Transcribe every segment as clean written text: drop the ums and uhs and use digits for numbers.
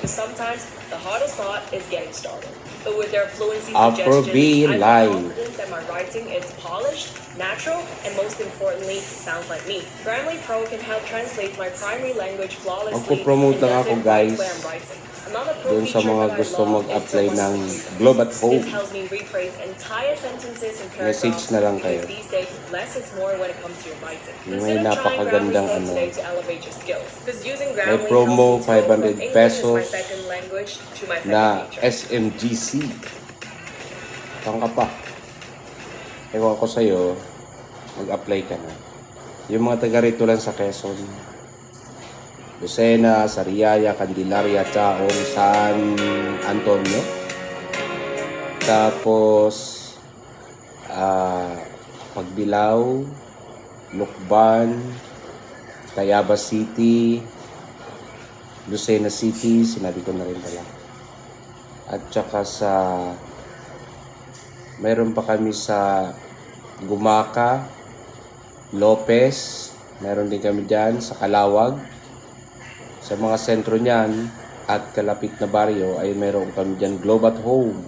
because sometimes the hardest part is getting started. But with their fluency Afro suggestions, B I feel Live. confident that my writing is polished, natural, and most importantly, sounds like me. Grammarly Pro can help translate my primary language flawlessly Magpo-promote and lang does ako, it right guys, where I'm writing. Another pro doon sa feature mga that I gusto love is mag-apply Source ng Completeness. Globe at This Home. helps me rephrase entire sentences and Message paragraphs na lang because kayo. these days less is more when it comes to your writing. May Consider trying Grammarly napakagandang Pro ano. today to elevate your skills. Because using May Grammarly promo, helps me to go from 500 English as my pesos second language to my second na nature. SMGC. Saan ka pa? Ewan ko sa'yo, mag-apply ka na. Yung mga taga rito lang sa Quezon, Lucena, Sariaya, Candelaria, Chaong, San Antonio. Tapos, Pagbilao, Lukban, Tayabas City, Lucena City, sinabi ko na rin pala. At saka mayroon pa kami sa Gumaca, Lopez, mayroon din kami dyan sa Calawag. Sa mga sentro niyan at kalapit na baryo ay mayroon kami dyan Globe at Home.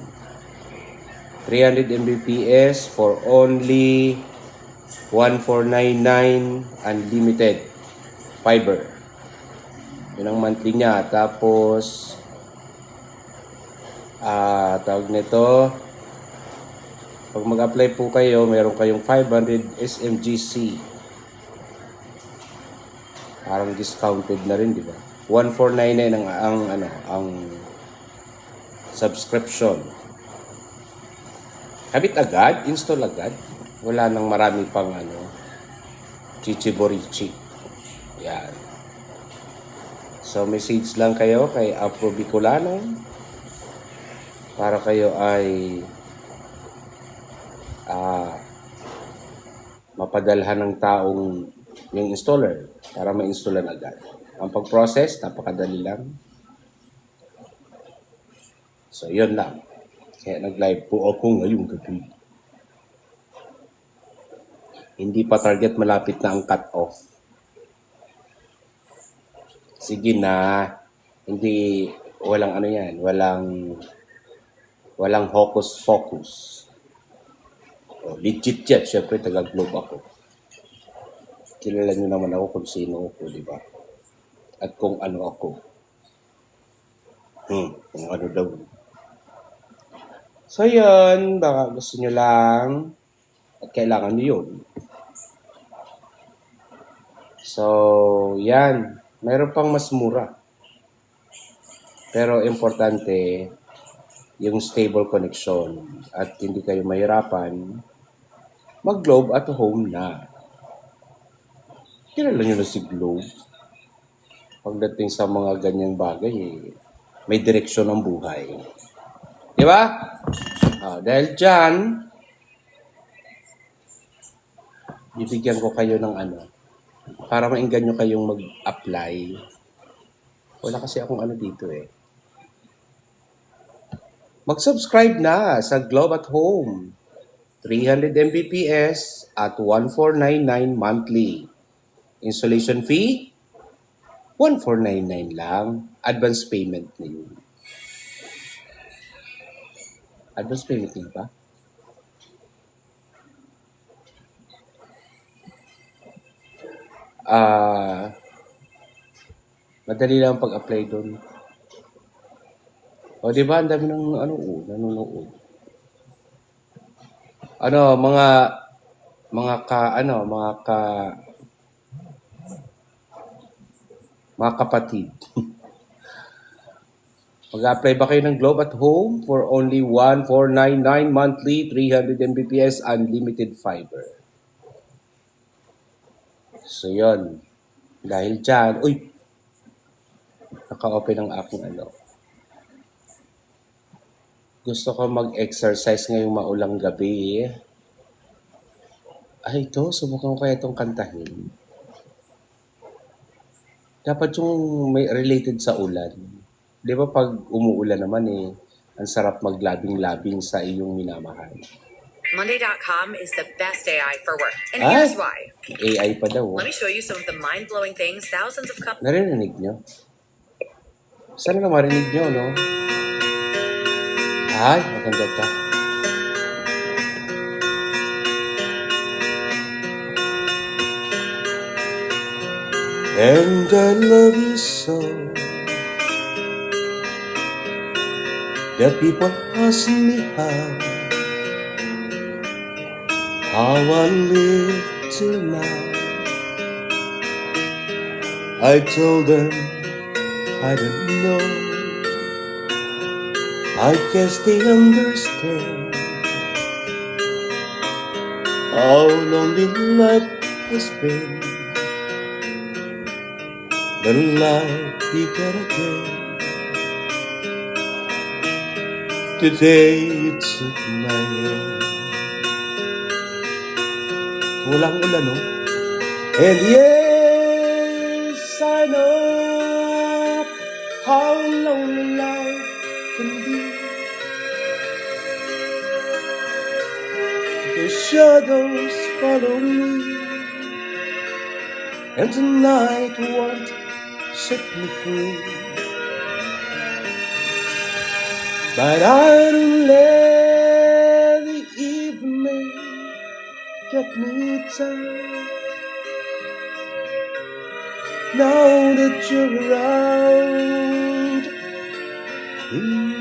300 Mbps for only 1499 unlimited fiber. Yun ang monthly niya. Tapos, tawag nito, pag mag-apply po kayo, meron kayong 500 SMGC. Parang discounted na rin, di ba? 1499 ang subscription. Kabit agad, install agad. Wala nang marami pang chichiborichi. Yan. So, message lang kayo kay Afro Bicolano para kayo ay mapadalhan ng taong yung installer para ma-installan agad. Ang pag-process, napakadali lang. So, yun lang. Kaya nag-live po ako ngayong gabi. Hindi pa target, malapit na ang cut-off. Sige na. Hindi, walang yan, walang hocus-pocus. Legit yan. Siyempre, taga-globe ako. Kilala nyo naman ako kung sino ako, di ba? At kung ano ako. Kung ano daw. So, yun. Baka gusto nyo lang. At kailangan nyo yun. So, yan. Mayroon pang mas mura. Pero, importante, yung stable connection. At hindi kayo mahirapan, mag-Globe at Home na. Kilala nyo na si Globe. Pagdating sa mga ganyang bagay, may direksyon ang buhay. Di ba? Dahil dyan, bibigyan ko kayo ng para mainggan nyo kayong mag-apply. Wala kasi akong dito eh. Mag-subscribe na sa Globe at Home. 300 Mbps at 1499 monthly. Installation fee, 1499 lang. Advance payment na yun. Advance payment na ba? Madali lang pag-apply doon. O, di ba? Ang dami ng nanonood. Mga kapatid. Mag-apply ba kayo ng Globe at Home for only 1499 monthly, 300 Mbps, unlimited fiber. So, yun. Dahil dyan, naka-open ang aking Gusto ko mag-exercise ngayong maulang gabi. Ito, subukan ko kaya itong kantahin. Dapat yung may related sa ulan. Di ba pag umuulan naman ang sarap maglabing-labing sa iyong minamahal. Monday.com is the best AI for work. And here's why. AI pa daw. Let me show you some of the mind-blowing things thousands of companies... Narinig nyo? Sana na marinig nyo, no? Ay, maganda to. And I love you so that people ask me how I live till now. I told them I don't know. I guess they understand how lonely life has been. But life began again. Today it took my hand. Walang ulan, no? And yes, I know how lonely life can be. The shadows follow me, and tonight won't set me free. But I don't let the evening get me down. Now that you're around me.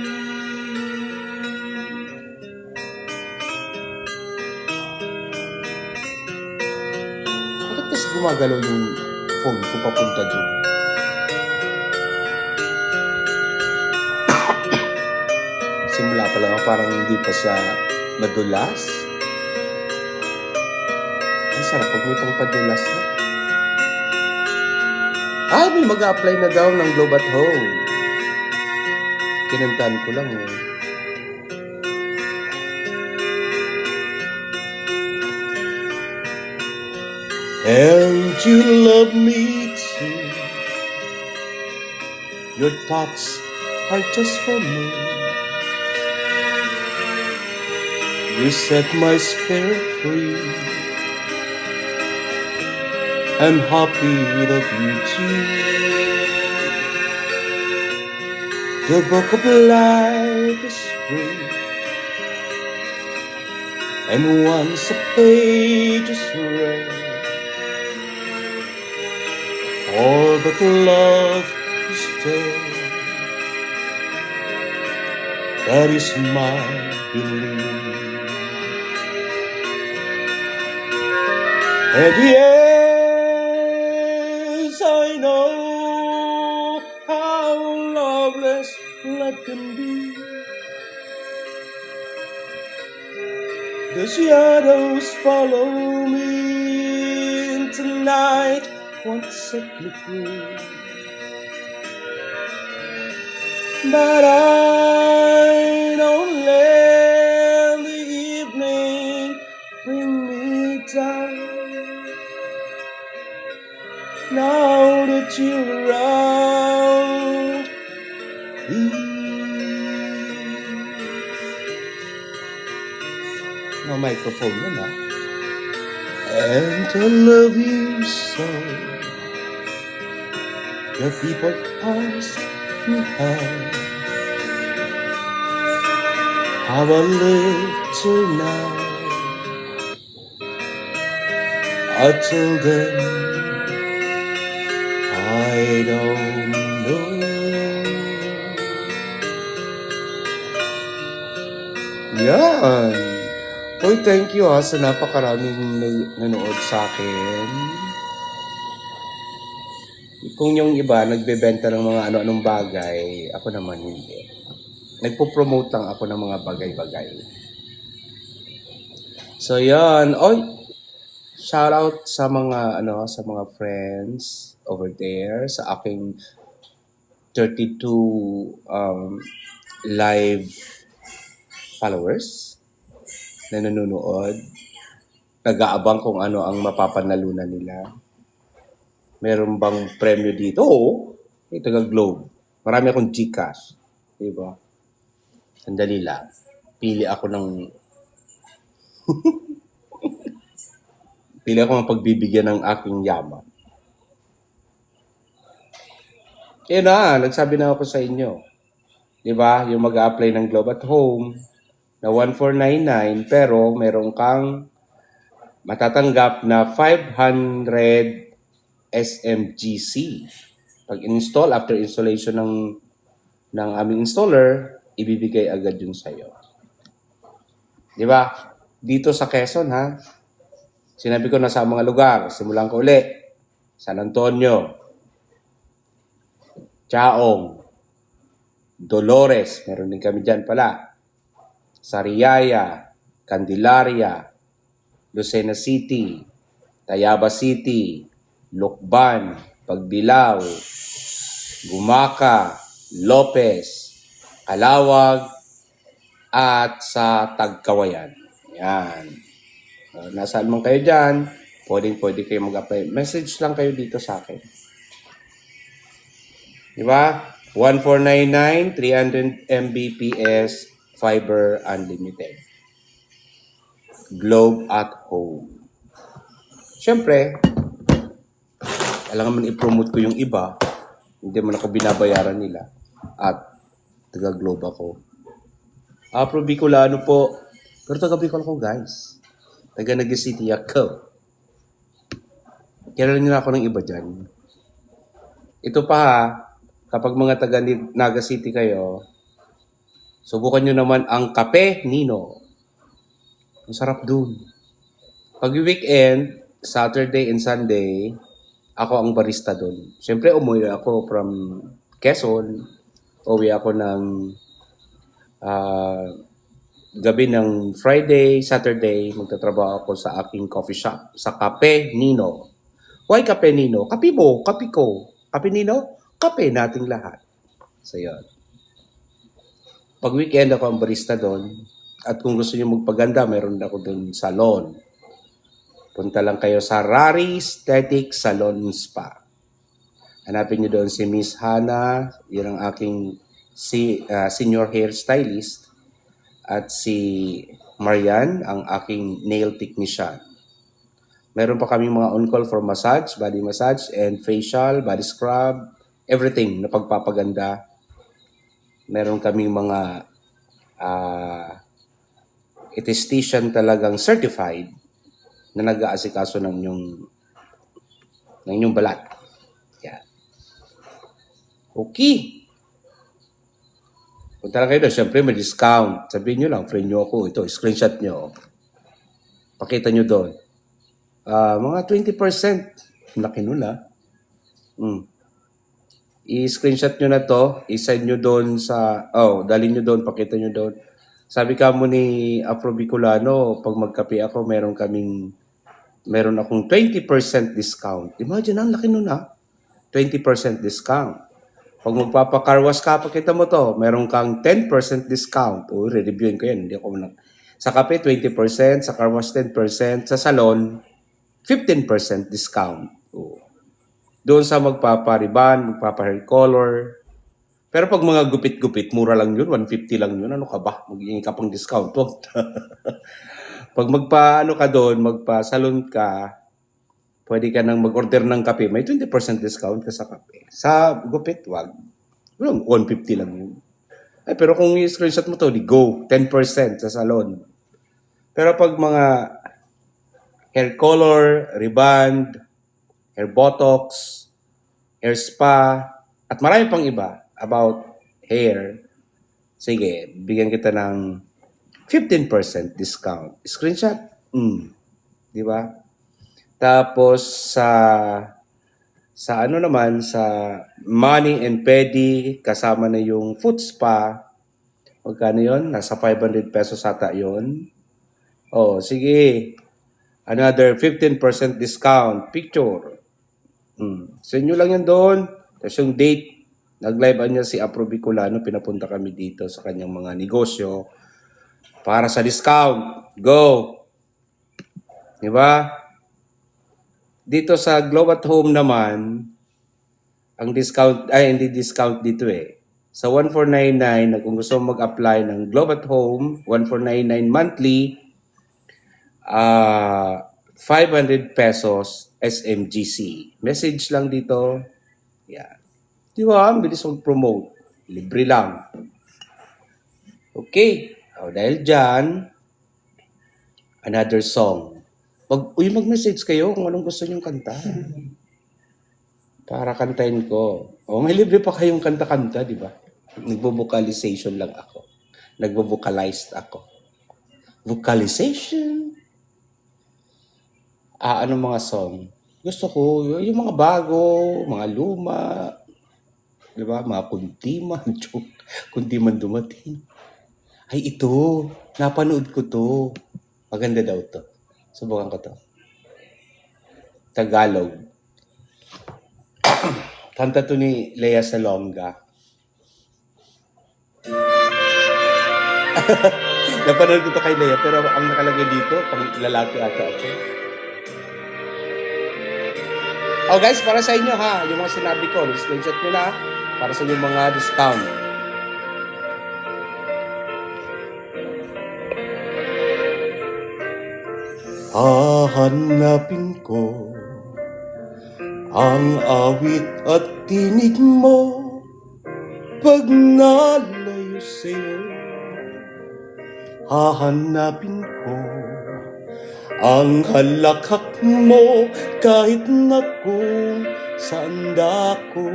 Bakit kasi gumagalaw yung phone ko papunta doon? Simula pa lang parang hindi pa siya madulas. Ay, sarap pag may pangpadulas na. Ay, may mag-a-apply na daw ng Globe at Home. Kinantahan ko lang eh. And you love me too. Your thoughts are just for me. You set my spirit free. I'm happy that you too. The book of life is free, and once a page is read, all but love is dead. That is my belief. And yes, I know how loveless life can be. The shadows follow me, and tonight won't set me free. But I don't let the evening bring me down. Now that you're around me. No microphone na na. And I love you so that people ask me how I live till now. I told them I don't know. Yan. Uy, thank you sa napakaraming nanood sa akin. Kung yung iba nagbebenta ng mga ano-anong bagay, ako naman hindi. Nagpo-promote lang ako ng mga bagay-bagay. So yan. Oy, shout out sa mga sa mga friends over there sa aking 32 live followers na nanonood. Nag-aabang kung ano ang mapapanalunan nila. Meron bang premyo dito? Oo. May taga-Globe. Marami akong GCash. Diba? Sandali lang. Pili ako ng pili ako ng pagbibigyan ng aking yaman. Yun na, nagsabi na ako sa inyo. Di ba? Yung mag-a-apply ng Globe at Home na 1499 pero meron kang matatanggap na 500 SMGC. Pag install, after installation ng aming installer, ibibigay agad yun sa'yo. Di ba? Dito sa Quezon, ha? Sinabi ko na sa mga lugar. Simulan ko uli. San Antonio, Chaong, Dolores, meron din kami dyan pala. Sariaya, Candelaria, Lucena City, Tayabas City, Lukban, Pagbilao, Gumaca, Lopez, Alawag, at sa Tagkawayan. Yan. Nasaan man kayo dyan, pwede kayo mag-apply. Message lang kayo dito sa akin. Di ba? 1499, 300 Mbps, fiber unlimited. Globe at Home. Siyempre, alam naman i-promote ko yung iba. Hindi man ako binabayaran nila. At taga-Globe ako. Afro Bicolano po. Pero taga-Bicol ako, guys. Taga-Naga City ako. Kilala nila ako ng iba dyan. Ito pa ha, kapag mga taga-Naga City kayo, subukan nyo naman ang Kape Nino. Ang sarap dun. Pag weekend, Saturday and Sunday, ako ang barista dun. Siyempre, umuwi ako from Quezon. Uwi ako ng gabi ng Friday, Saturday, magtatrabaho ako sa aking coffee shop, sa Kape Nino. Why Kape Nino? Kape mo, kape ko. Kape Nino, kape nating lahat. So, yun. Pag weekend ako ang barista doon. At kung gusto niyo magpaganda, meron ako doon salon. Punta lang kayo sa Rari Aesthetic Salon Spa. Hanapin niyo doon si Miss Hana, yun ang aking senior hairstylist. At si Marian, ang aking nail technician. Meron pa kami mga on-call for massage, body massage, and facial, body scrub, everything na pagpapaganda. Meron kaming mga esthetician talagang certified na nag-aasikaso ng inyong balat. Yan. Okay. Punta lang kayo doon. Siyempre, may discount. Sabihin nyo lang, friend nyo ako. Ito, screenshot nyo. Pakita nyo doon. Mga 20%. Laki nun ha. I-screenshot nyo na to. I-send nyo doon sa... dalhin nyo doon. Pakita nyo doon. Sabi ka mo ni Afro Bicolano, pag magkape ako, meron akong 20% discount. Imagine, ang laki nun ha. 20% discount. Pag magpapakarwas ka, pakita mo to, meron kang 10% discount. Re-reviewin ko yan. Hindi ako sa kape, 20%. Sa karwas, 10%. Sa salon, 15% discount. Doon sa magpapariban, magpapa-hair color. Pero pag mga gupit-gupit, mura lang yun. 150 lang yun. Ano ka ba? Mag-iingi ka pang discount. Pag magpa-salon ka, pwede ka nang mag-order ng kape. May 20% discount ka sa kape. Sa gupit, wag. 150 lang yun. Pero kung i-screenshot mo to, di go. 10% sa salon. Pero pag mga hair color, reband, hair botox, hair spa, at marami pang iba about hair, sige, bigyan kita ng 15% discount. Screenshot? Di ba? Tapos sa ano naman, sa Money and Pedi, kasama na yung foot spa. Magkano yun? Nasa 500 pesos ata yun. Sige. Another 15% discount. Picture. Sa inyo lang yan doon. Tapos yung date, nag-live niya si Afro Bicolano. Pinapunta kami dito sa kanyang mga negosyo para sa discount. Go! Di ba? Dito sa Globe at Home naman, ang discount, hindi discount dito eh. Sa 1499, na kung gusto mag-apply ng Globe at Home, 1499 monthly, 500 pesos SMGC. Message lang dito. Yeah. Di ba? Ang bilis mag-promote. Libre lang. Okay. Dahil dyan, another song. Mag-message kayo kung anong gusto niyong kanta. Para kantahin ko. May libre pa kayong kanta-kanta, di ba? Nagbo-vocalization lang ako. Nagbo-vocalized ako. Vocalization. Anong mga song? Gusto ko, yung mga bago, mga luma, di ba? Mga kunti man, kunti man dumating. Ay, ito. Napanood ko to. Maganda daw to. Subukan ko to. Tagalog. Kanta to ni Lea Salonga. Napanood ko to kay Lea, pero ang nakalagay dito, pang lalaki ata ako. Guys, para sa inyo ha, yung mga sinabi ko, screenshot nyo na para sa inyong mga discount. Hahanapin ko ang awit at tinig mo pag nalayo sa'yo. Hahanapin ko ang halakhak mo kahit na kung saan dako.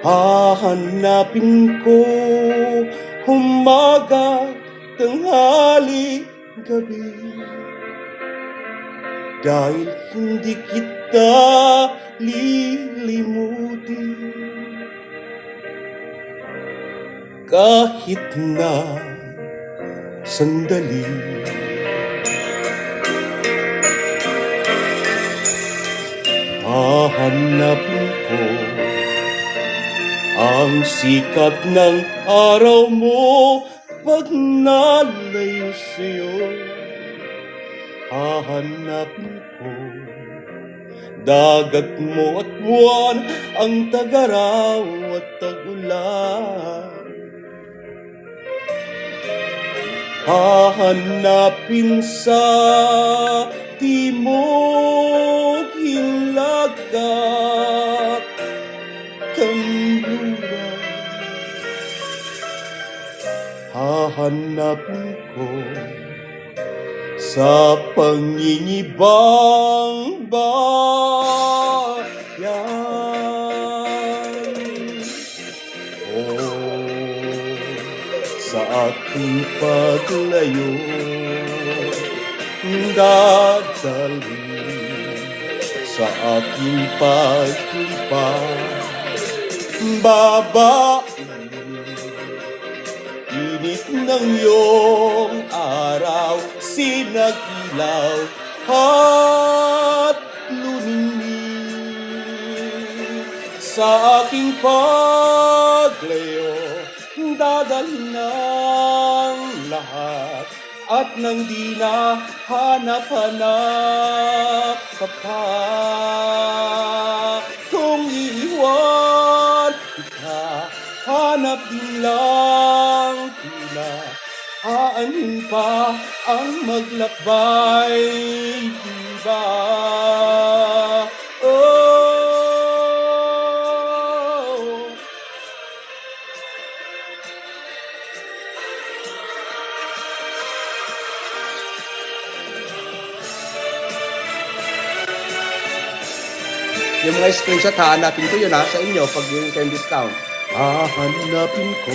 Hahanapin ko umaga, tanghali, gabi. Dahil hindi kita lilimutin kahit na sandali. Hahanapin ko ang sikat ng araw mo pag nalayo sa'yo. Hahanapin ko dagat mo at buwan, ang tag-araw at tag-ulan. Hahanapin sa timog hilagat kanluran. Hahanapin ko sa pangingibang bayan. Sa aking paglayo, dadalhin sa aking paglipas. Babain init ng iyong araw, sinag-ilaw at luningning. Sa aking paglayo, dadalhin ang lahat at nang di na hanap-hanap ka pa. Kung iiwan kita, hanap din lang tila. Aanin pa ang maglakbay, diba? Yung mga screenshot, hahanapin ko yun sa inyo pag yung kayong discount. Hahanapin ko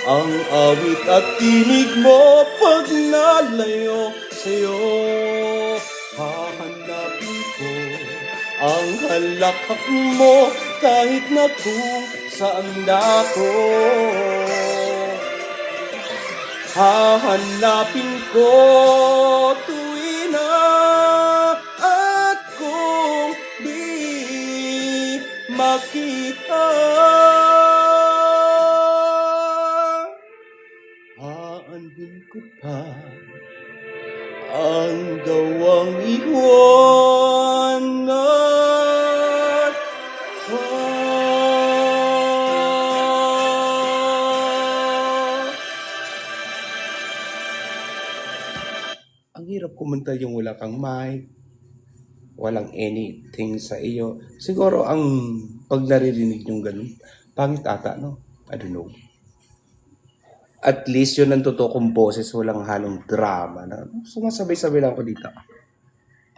ang awit at tinig mo pag nalayo sa'yo. Hahanapin ko ang halakhak mo kahit na kung saan dako. Hahanapin ko tuwin na akong di makita. Aanhin ko pa ang gawang iwanan ka. Ang hirap kumanta yung wala kang mic. walang anything sa iyo. Siguro ang pag naririnig yung ganun, pangit ata, no? I don't know. At least yun ang totoo kong boses, walang halong drama. Na, sumasabay-sabay lang ako dito.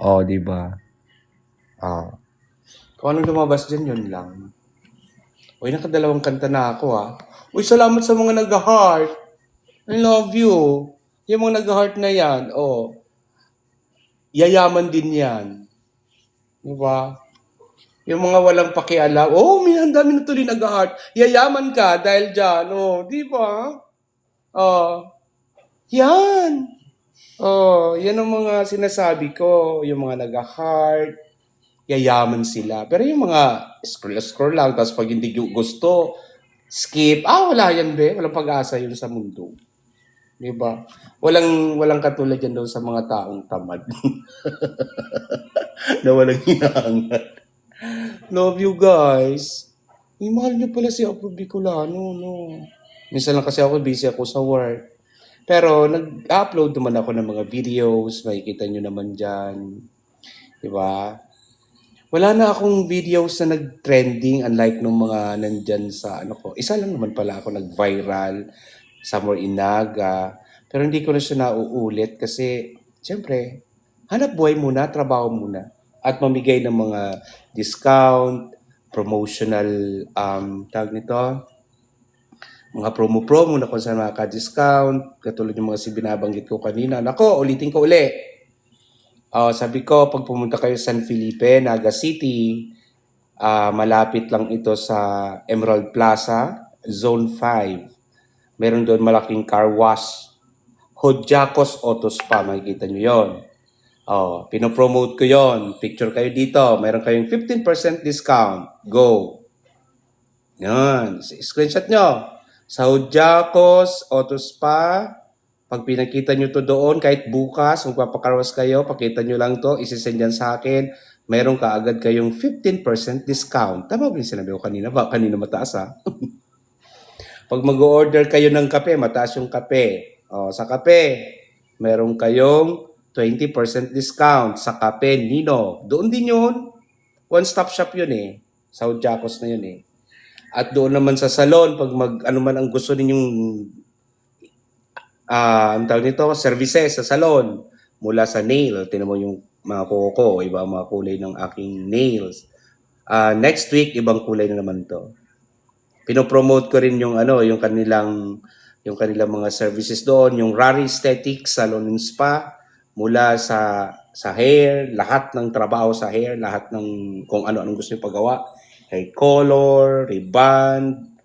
Oh, di ba? Ah. Kung anong lumabas dyan, yun lang. Uy, nakadalawang kanta na ako, ah. Uy, salamat sa mga nag-heart. I love you. Yung mga nag-heart na yan, oh. Yayaman din yan. Di ba? Yung mga walang pakialam, oh, may ang dami na tuloy nag-heart. Yayaman ka dahil dyan, oh. Di ba? Oh. Yan. Oh, yan ang mga sinasabi ko. Yung mga nag-heart, yayaman sila. Pero yung mga scroll lang, tapos pag hindi gusto, skip. Wala yan, be. Walang pag-asa yun sa mundo. Diba? Walang katulad yan doon sa mga taong tamad. Na walang hinahangat. Love you guys. May mahal niyo pala si Apro Bicolano, no? Minsan lang kasi ako busy ako sa work. Pero nag-upload naman ako ng mga videos. Makikita nyo naman dyan. Diba? Wala na akong videos na nag-trending unlike nung mga nandyan sa ano ko. Isa lang naman pala ako nag-viral somewhere in Naga. Pero hindi ko na siya nauulit kasi siyempre, hanap buhay muna, trabaho muna. At mamigay ng mga discount, promotional, tawag nito, mga promo-promo na kung saan makaka-discount, katulad yung mga binabanggit ko kanina. Nako, ulitin ko uli. Sabi ko, pag pumunta kayo sa San Felipe, Naga City, malapit lang ito sa Emerald Plaza, Zone 5. Meron doon malaking car wash. Hodjakos Auto Spa, makikita nyo yon. Pinopromote ko yon. Picture kayo dito. Meron kayong 15% discount. Go. Yan. Screenshot nyo. Sa Hodjakos Auto Spa, pag pinakita nyo to doon, kahit bukas, magpapakarwas kayo, pakita nyo lang to, isisend yan sa akin, meron ka agad kayong 15% discount. Tama ba yung sinabi ko kanina? Kanina mataas, ha? Pag mag-order kayo ng kape, mataas yung kape. Sa kape, meron kayong 20% discount. Sa kape, Nino. Doon din yun. One-stop shop yun eh. Sa Hodjakos na yun eh. At doon naman sa salon, pag ano man ang gusto ninyong ang tawag nito, services sa salon, mula sa nail, tinan mo yung mga kuko, iba ang mga kulay ng aking nails. Next week, ibang kulay na naman to. Pinopromote ko rin yung yung kanilang mga services doon, yung Rari Aesthetics Salon and Spa, mula sa hair, lahat ng trabaho sa hair, lahat ng kung ano-anong gusto niyo pagawa. Hair color, reband,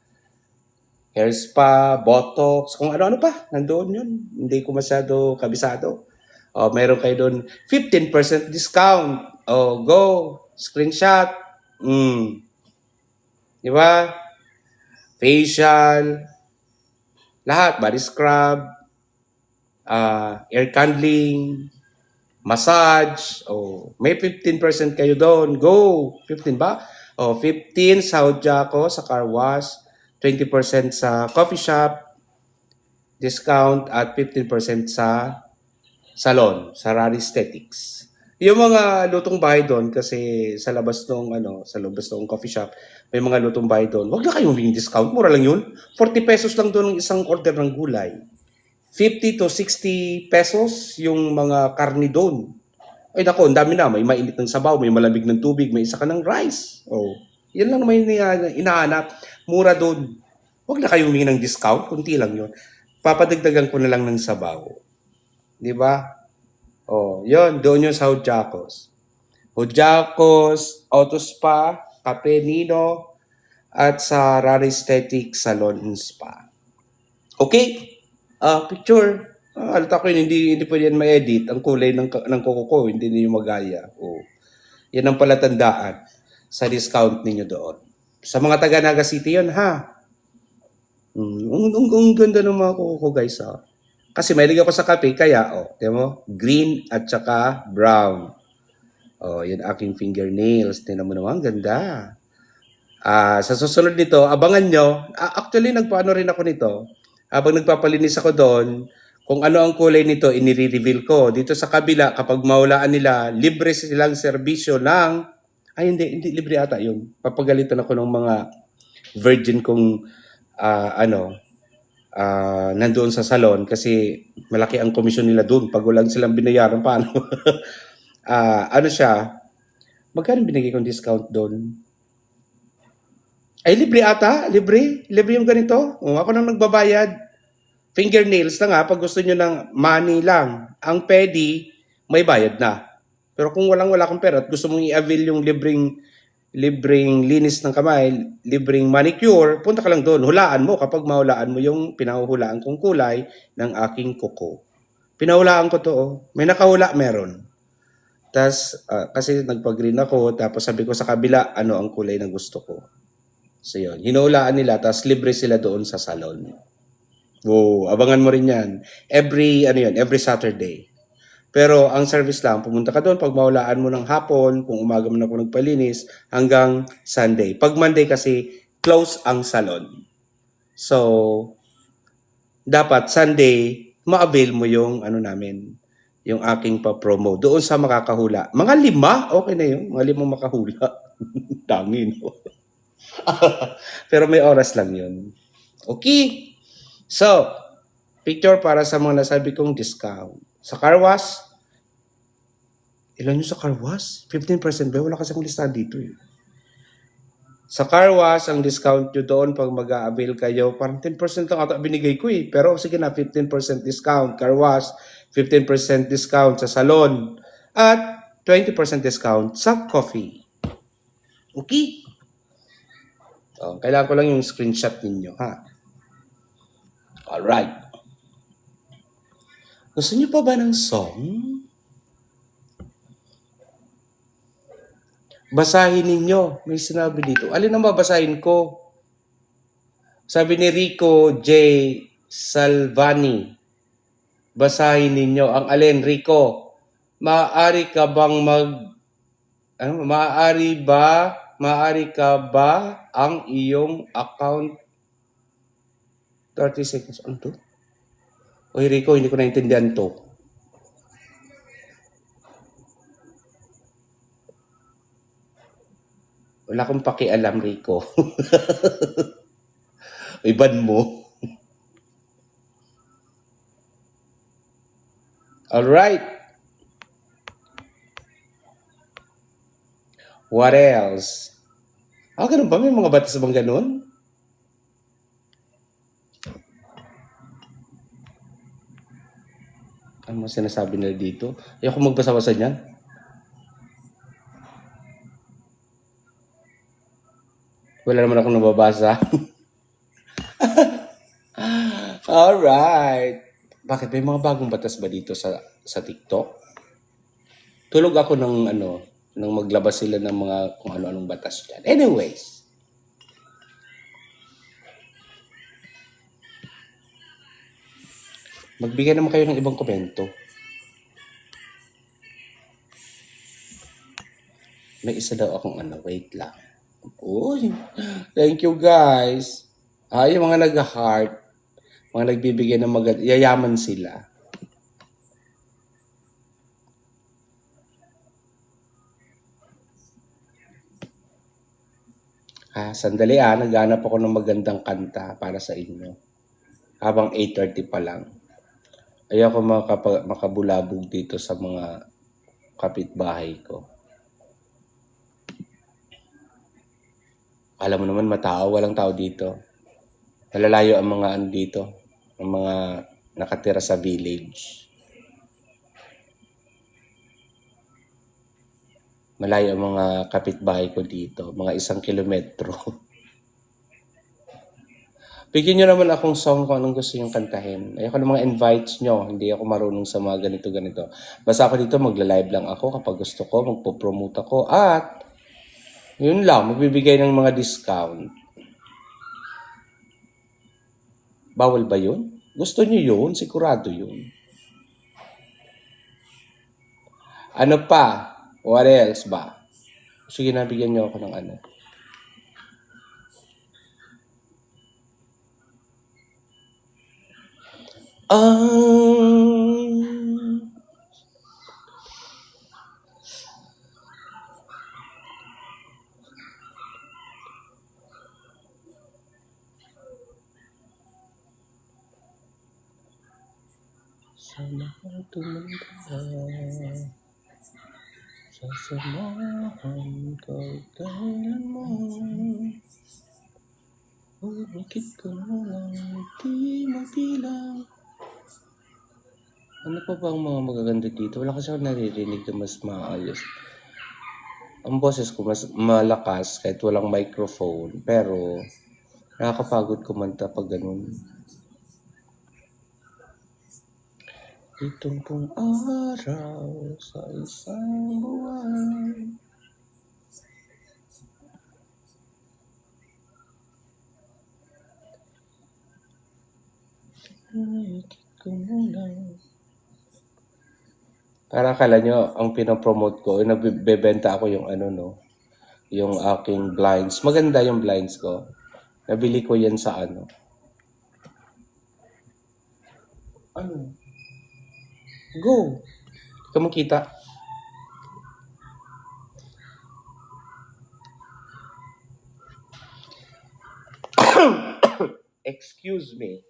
hair spa, botox, kung ano-ano pa, nandoon yun. Hindi ko masyado kabisado. Meron kayo doon 15% discount. Go, screenshot. Di ba? Facial, lahat, body scrub, air candling, massage. May 15% kayo doon. Go! 15 ba? 15 sa Hodjakos, sa car wash, 20% sa coffee shop, discount, at 15% sa salon, sa Rari Aesthetics. Yung mga lutong bahay doon, kasi sa labas ng coffee shop, may mga lutong bahay doon. Huwag na kayong humingi discount, mura lang yun. 40 pesos lang doon ang isang order ng gulay. 50 to 60 pesos yung mga karni doon. Ay nako, ang dami na. May mainit ng sabaw, may malamig ng tubig, may isa ka ng rice. Yan lang naman inahanap. Mura doon. Huwag na kayo humingi ng discount, kunti lang yun. Papadagdagan ko na lang ng sabaw. Di ba? Yun, doon yun sa Hodjakos. Hodjakos, Auto Spa, Cafe Nino, at sa Rari Aesthetics Salon and Spa. Okay? Picture. Alta ko yun, hindi pwede yan ma-edit. Ang kulay ng kuko ko, hindi niyo magaya. Yan ang palatandaan sa discount ninyo doon. Sa mga taga Naga City yun, ha? Ang ganda ng mga kuko ko, guys, ha? Kasi may liga ko sa kape, kaya, tiyan mo, green at saka brown. Yan aking fingernails. Tingnan mo naman, ganda. Sa susunod nito, abangan nyo. Actually, nagpaano rin ako nito. Habang nagpapalinis ako doon, Kung ano ang kulay nito, inire-reveal ko. Dito sa kabila, kapag mawalaan nila, libre silang serbisyo ng... Ay, hindi libre ata yun. Papagalitan ako ng mga virgin kong nandoon sa salon kasi malaki ang komisyon nila doon. Pag walang silang binayaran, paano? Ano siya? Magkano binigay kong discount doon? Ay, libre ata? Libre? Libre yung ganito? Ako nang nagbabayad. Fingernails na nga, pag gusto nyo ng money lang. Ang pedi, may bayad na. Pero kung wala kang pera at gusto mong i-avail yung libreng linis ng kamay, libreng manicure, punta ka lang doon. Hulaan mo kapag mahulaan mo yung pinahuhulaan kong kulay ng aking kuko. Pinahulaan ko to, oh. May nakahula, meron. Tapos, kasi nagpag-green ako, tapos sabi ko sa kabila, ano ang kulay na gusto ko. So yun, hinulaan nila, tapos libre sila doon sa salon. Oh, abangan mo rin yan. Every Saturday. Pero ang service lang, pumunta ka doon pag mahulaan mo ng hapon, kung umaga mo na ako nagpalinis, hanggang Sunday. Pag Monday kasi, close ang salon. So, dapat Sunday, ma-avail mo yung yung aking pa-promo. Doon sa makakahula. Mga 5, okay na yun. Mga 5 makahula. Dami, no? Pero may oras lang yun. Okay. So, picture para sa mga nasabi kong discount. Sa car wash, ilan yung sa car wash? 15% ba? Wala kasi akong listahan dito eh. Sa car wash, ang discount nyo doon pag mag-a-avail kayo, parang 10% lang ata binigay ko eh. Pero sige na, 15% discount. Car wash, 15% discount sa salon. At 20% discount sa coffee. Okay? Kailangan ko lang yung screenshot ninyo, ha? Alright. Gusto niyo pa ba ng song? Basahin ninyo. May sinabi dito. Alin ang babasahin ko? Sabi ni Rico J. Salvani. Basahin ninyo. Ang alin, Rico? Maaari ka ba ang iyong account 30 seconds. Ano to? Oy, Rico, hindi ko naintindihan to. Wala akong pakialam, Rico. Iban mo. Alright. What else? Ganun ba? May mga batas bang ganun? Ano sinasabi nila dito? Ayoko magbasa-basa niyan. Wala naman akong nababasa. Alright. Bakit? May mga bagong batas ba dito sa TikTok? Tulog ako nang maglabas sila ng mga kung ano-anong batas dyan. Anyways. Magbigay naman kayo ng ibang komento. May isa daw akong wait lang. Uy, thank you guys. Yung mga nag-heart, mga nagbibigay ng yayaman sila. Sandali naghanap ako ng magandang kanta para sa inyo. Habang 8:30 pa lang. Ayoko makabulabog dito sa mga kapitbahay ko. Alam mo naman, walang tao dito. Malalayo ang mga dito, ang mga nakatira sa village. Malayo ang mga kapitbahay ko dito, mga 1 kilometro. Bigyan nyo naman akong song kung anong gusto nyong kantahin. Ayoko ng mga invites nyo. Hindi ako marunong sa mga ganito-ganito. Basta ako dito, magla-live lang ako kapag gusto ko, magpo-promote ako. At, yun lang, magbibigay ng mga discount. Bawal ba yun? Gusto nyo yun? Sigurado yun. Ano pa? What else ba? Sige, nabigyan nyo ako ng Ang Samahan tumanda. Sasamahan ka kailanman. Umikit ko lang, di magbilang. Ano pa ba ang mga magaganda dito? Wala kasi ako naririnig na mas maayos. Ang boses ko mas malakas kahit walang microphone. Pero nakakapagod kumanta pag ganun. Itong pong araw sa isang buwan. Umikit ko lang. Para akala nyo, ang pinopromote ko, nagbebenta ako yung yung aking blinds. Maganda yung blinds ko. Nabili ko yan sa Ano? Go! Ikaw makita. Excuse me.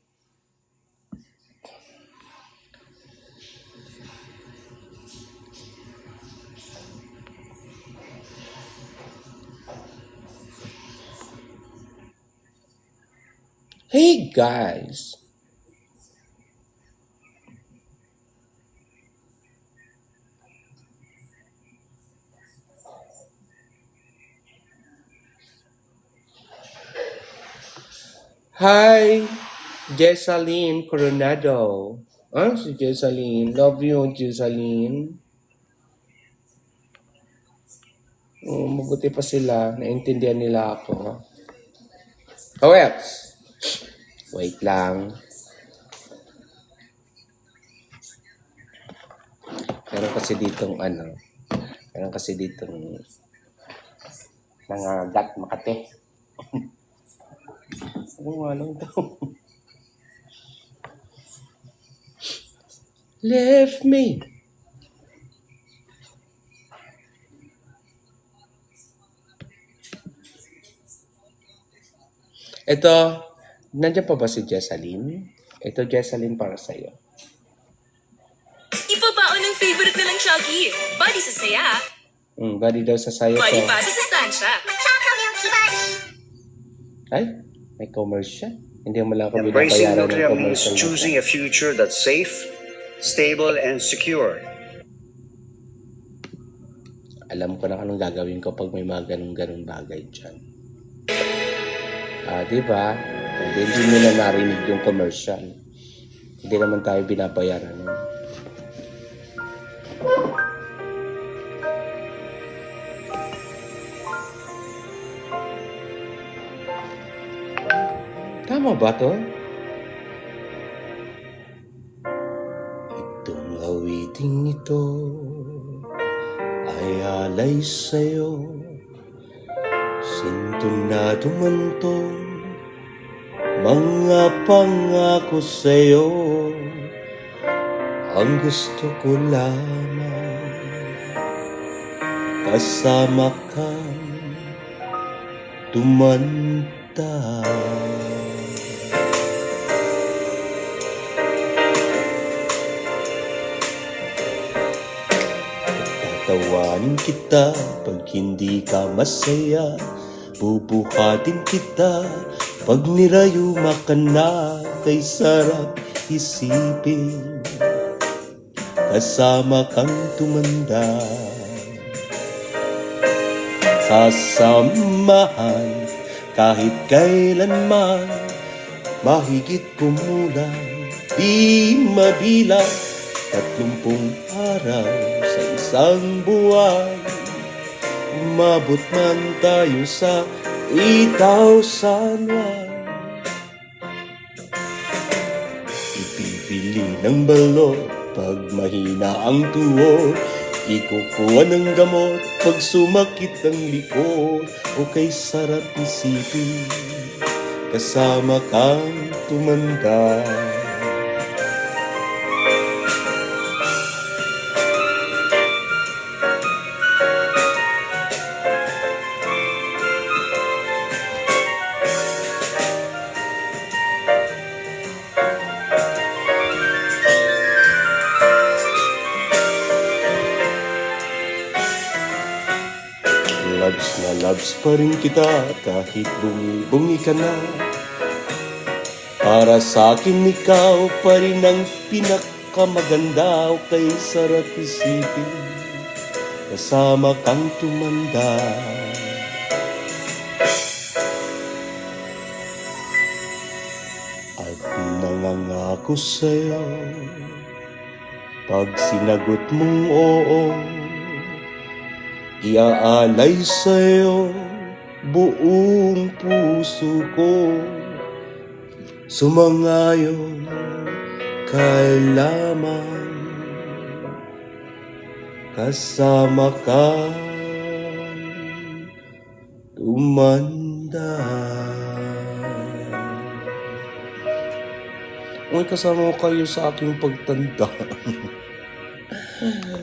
Hey guys! Hi! Jessalyn Coronado. Si Jessalyn. Love you, Jessalyn. Mabuti pa sila. Naintindihan nila ako. Oh, else? Wait lang. Meron kasi ditong nangagat Makate. Ano nga lang ito? Left me. Ito, nandiyan pa ba si Jessalyn? Ito, Jessalyn, para sa'yo. Ipabaon ng favorite nilang Chucky. Body sa saya. Body daw sa sayo Body to. pa sa sustansya. Ay, may commercial. Hindi mo lang ako Embracing binabayaran ng nuclear means commercial. choosing a future that's safe, stable, and secure. Alam ko na anong gagawin ko pag may mga ganun-ganun bagay dyan. Diba? Hindi nila narinig yung commercial. Hindi naman tayo binabayaran. Tama ba to? Itong awiting ito ay alay sa'yo. Sintonado man tong mga pangako sa'yo. Ang gusto ko lamang kasama kang tumanda. Tatawanin kita pag hindi ka masaya. Bubuhatin kita pag nirayuma ka na. Kay sarap isipin kasama kang tumanda. Sasamahan kahit kailanman, mahigit kumulang di mabilang. 30 araw sa isang buwan, umabot man tayo sa 8,001. Ipipili ng balot pag mahina ang tuhod, ikukuha ng gamot pag sumakit ang likod. O kay sarap isipin kasama kang tumanda. loves pa rin kita kahit bungi-bungi ka na. Para sa akin ikaw pa rin ang pinakamaganda. Okay, sarap isipin kasama kang tumanda. At nangangako sa'yo, pag sinagot mong oo, iaalay sa'yo buong puso ko. Sumangayon ka lamang, kasama ka tumanda. Uy, kasama ko kayo sa aking pagtanda.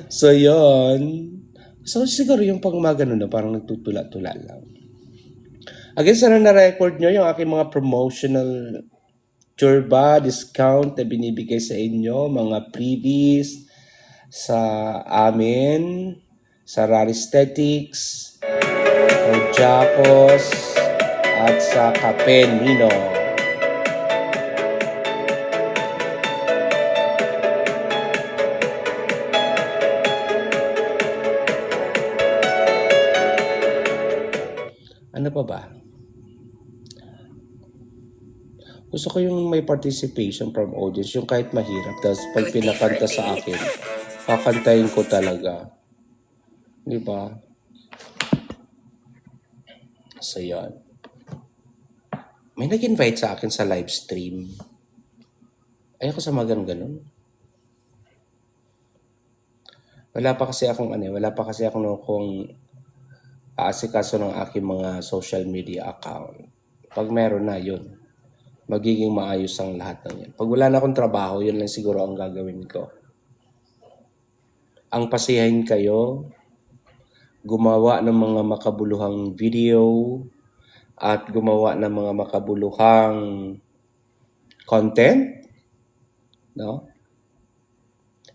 So, yan. So, siguro yung pag mga ganun na parang nagtutula-tula lang. Again, sana na-record nyo yung aking mga promotional turba, discount na binibigay sa inyo, mga freebies sa amin, sa Rari Aesthetics, o Jacos, at sa Capen Nino. Ano pa ba? Gusto ko yung may participation from audience, yung kahit mahirap. Tapos pag pinakanta sa akin, kakantayin ko talaga. Di ba? So, yan. May nag-invite sa akin sa live stream. Ayoko sa mga ganun. Wala pa kasi akong kung aasikaso ng aking mga social media account. Pag meron na, yun. Magiging maayos ang lahat ng yan. Pag wala na akong trabaho, yun lang siguro ang gagawin ko. Ang pasiyahin kayo, gumawa ng mga makabuluhang video, at gumawa ng mga makabuluhang content, no?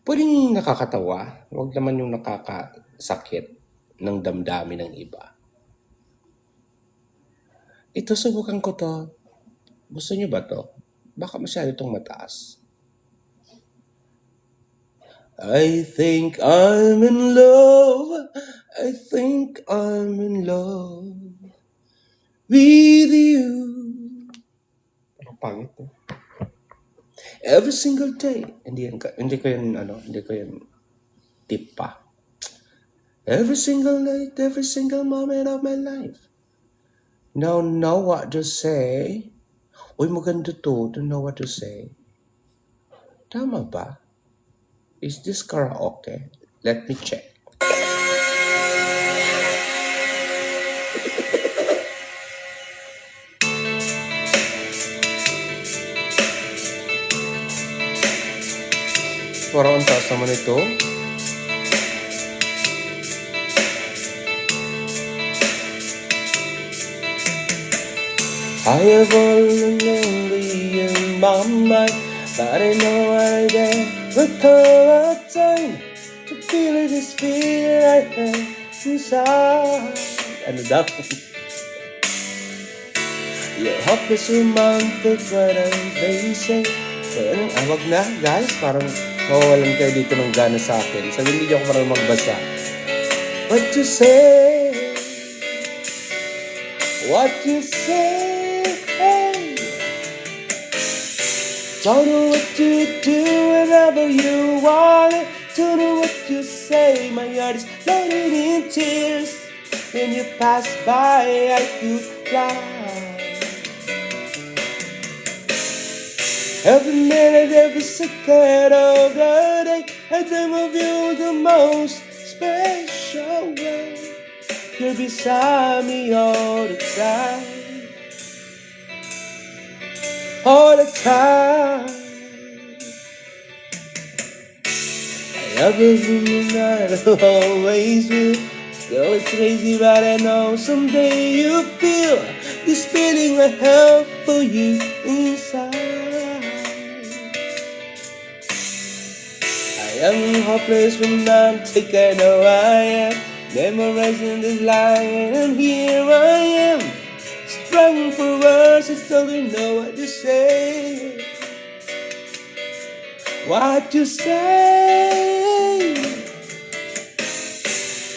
Pwedeng nakakatawa, huwag naman yung nakakasakit ng damdamin ng iba. Ito, subukan ko to. Gusto niyo ba to? Baka masyado itong mataas. I think I'm in love. I think I'm in love with you. Ang pangit to. Every single day. Hindi ko yan tip pa. Every single night, every single moment of my life. Don't know what to say. Uy, maganda to. Don't know what to say. Tama ba? Is this karaoke? Let me check. Parang ang taas naman ito. I have all lonely in my mind, but I know I never come a time to feel this fear I have inside. Ano daw? Your hope is romantic, but I'm facing. Wag na, guys. Parang mawawalan kayo dito ng gana sa akin. Sabi hindi ako parang magbasa. What you say? What you say? Don't know what to do whenever you want it. Don't know what to say. My heart is floating in tears. When you pass by, I could fly. Every minute, every second of the day, I dream of you the most special way. You're beside me all the time. All the time. I love you and I always will. Girl, it's crazy, but I know someday you'll feel this feeling I have for you inside. I am hopeless romantic, I know I am. memorizing this line, and here I am, struggling for words, I still don't know what to say. What to say?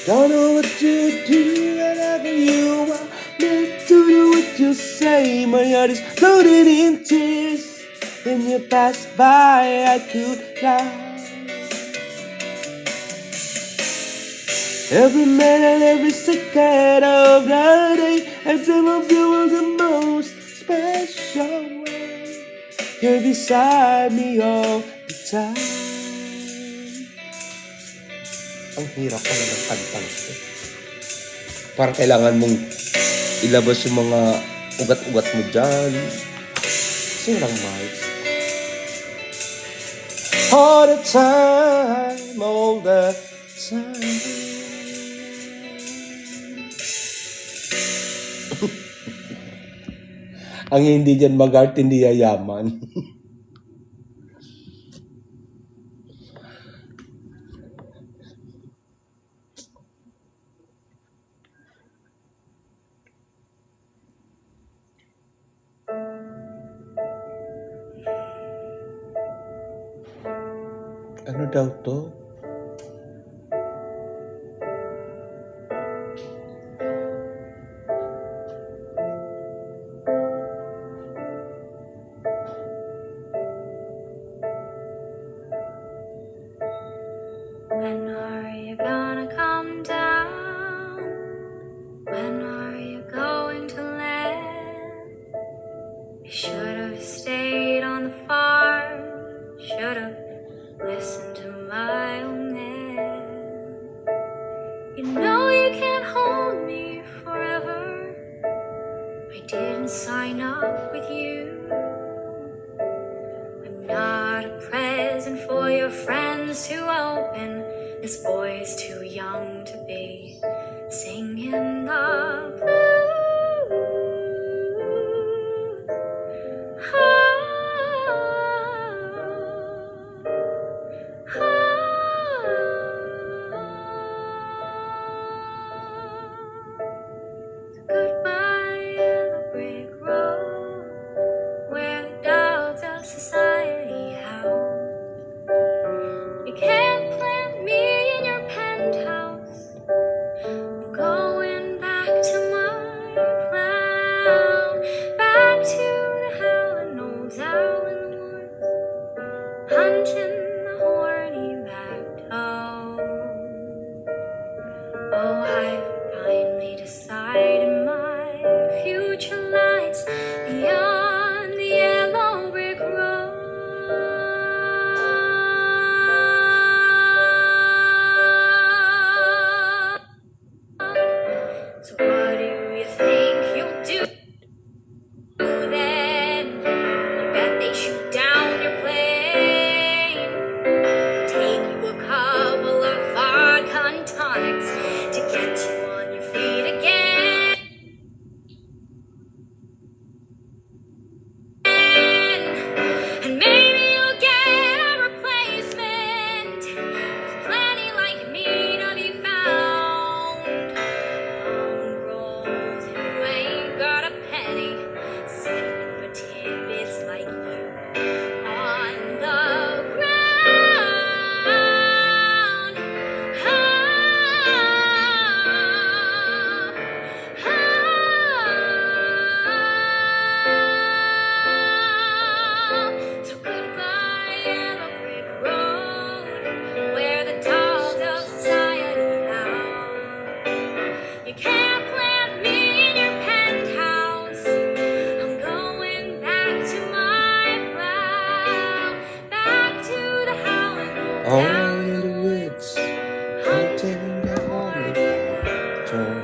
Don't know what to do, whatever you want me to do what you say. My heart is floating in tears. When you pass by, I could cry. Every minute, every second of the day, I dream of you in the most special way. You're beside me all the time. Ang hirap pala ng kantang ito. Parang kailangan mong ilabas yung mga ugat-ugat mo dyan. Kasi walang mic. All the time, all the time. Ang hindi dyan mag-art, hindi yayaman. Ano daw to? When are you gonna come down? When are you going to land? You should have stayed on the farm. Should have listened to my old man. You know you can't hold me forever. I didn't sign up with you. I'm not a present for your friends to open. This boy's too young to be singing the blues. Goodbye, yellow brick road, where the dogs of society howl. You can't plant me in your penthouse. I'm going back to my crown, back to the howling old owl in the woods, hunting the horny backed owl. Oh, I've finally decided my future lies beyond the yellow brick road. So what do you think you'll do then? You bet they shoot down your plane. Take you a couple of vodka and tonics to get you on your feet again. And maybe you'll get a replacement. There's plenty like me to be found. Mongrels who ain't got a penny, settling for tidbits like you on the ground. So goodbye, yellow brick road, where the dogs of society howl. You can't plant me in your penthouse. I'm going back to my plow, back to the howling old All town. in the woods, hunting the horny turn.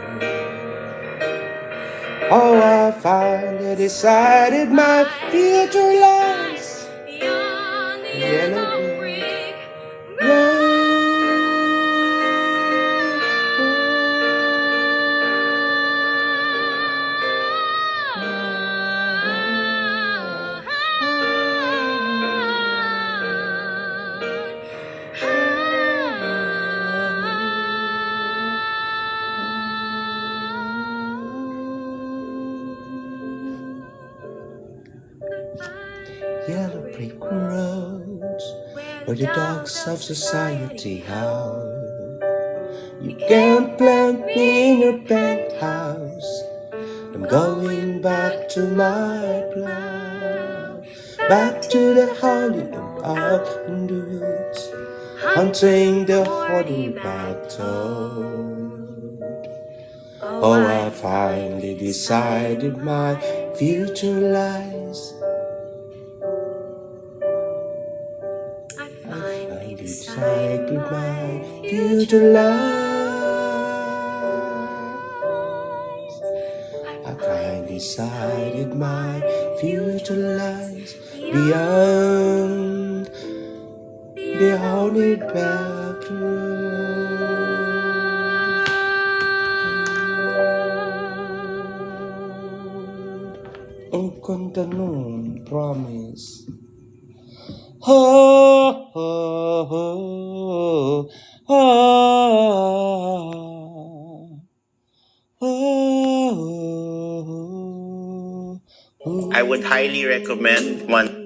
Oh, I finally decided my future lies Beyond the yellow yellow brick brick road. yellow brick roads where the dogs of society howl. You can't plant me in your penthouse. I'm going back to my plow, back to the howling out in the woods, hunting the horny-backed toad. Oh, I finally decided my future lies. I finally decided my future lies. I finally decided my future lies beyond the horny-backed road. Ang kanta nun, promise. Ho, ho, ho, ho, ho, ho. I would highly recommend one.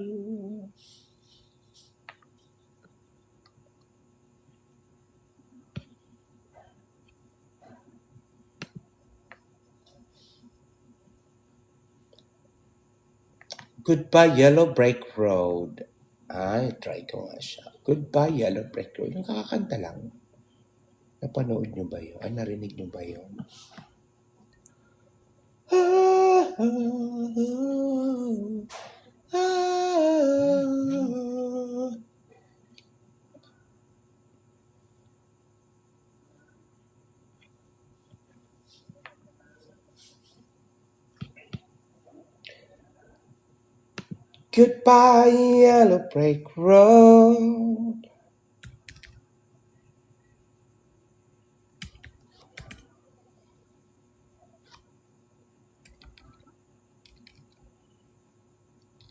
Goodbye Yellow Brick Road. Ay, try ko nga siya. Goodbye Yellow Brick Road. Yung kakakanta lang. Napanood nyo ba yun? Ay, narinig nyo ba yun? Goodbye Yellow Brick Road.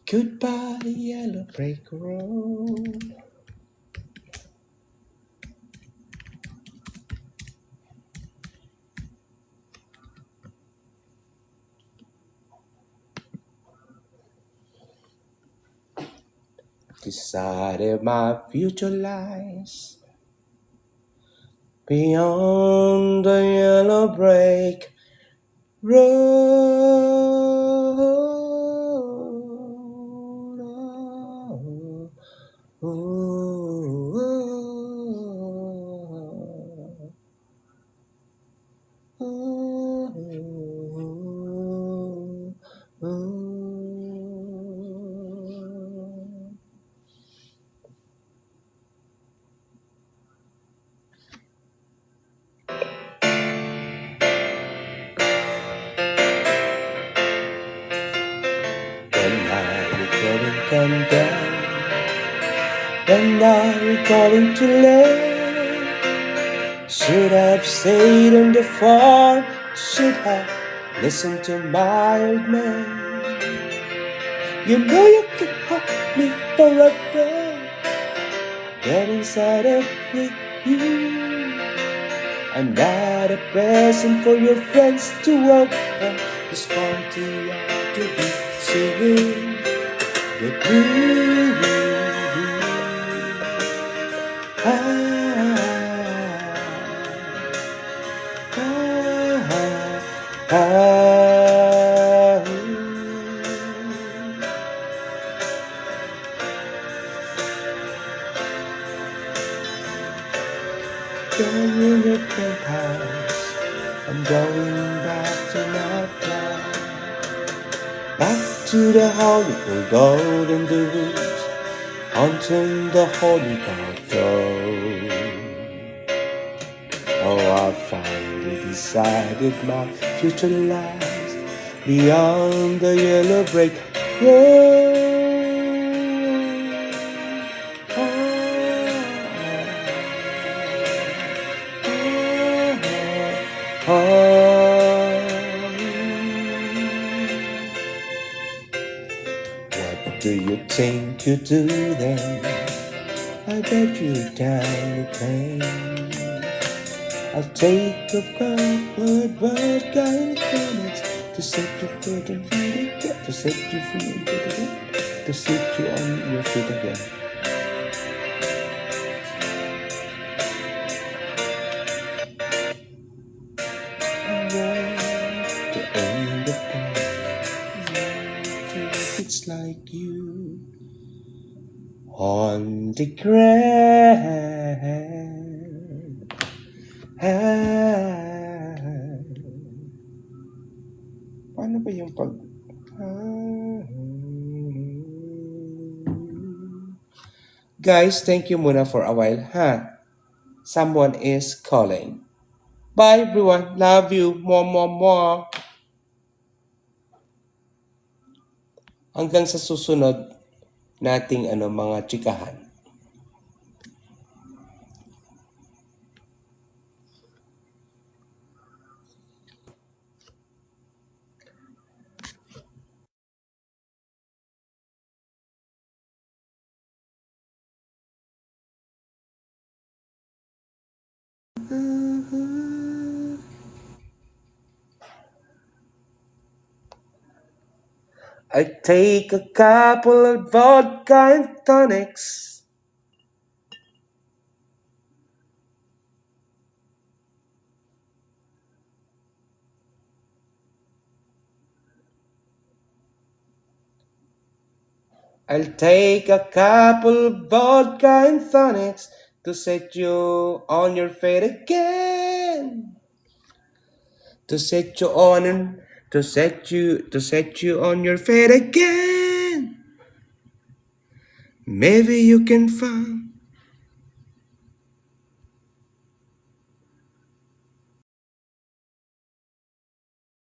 Goodbye Yellow Brick Road. Decided my future lies beyond the yellow brick road. Oh, oh, oh, oh. When are we going to come down? When are we going to land? Should have stayed on the farm. Should have listened to my old man. You know you can hold me forever. Get inside of with you. I'm not a present for your friends to open. This party ought to be singing the blues. Down in your penthouse, I'm going back to my town, back to the Hollywood golden woods, hunting the horny-backed toad. Oh, I finally decided my future lies beyond the yellow brick road. What do you think you do then? I bet you down the pain. I'll take a cupboard vodka and tonics to set you free and to set you free and to to set you on your feet again. To end the part, it's like you on the ground. Paano ba yung pag... Guys, thank you muna for a while, ha? Someone is calling. Bye, everyone. Love you. Mwah, mwah, mwah. Hanggang sa susunod nating mga chikahan. I take a couple of vodka and tonics. I'll take a couple of vodka and tonics to set you on your feet again. To set you on and to set you on your feet again. Maybe you can find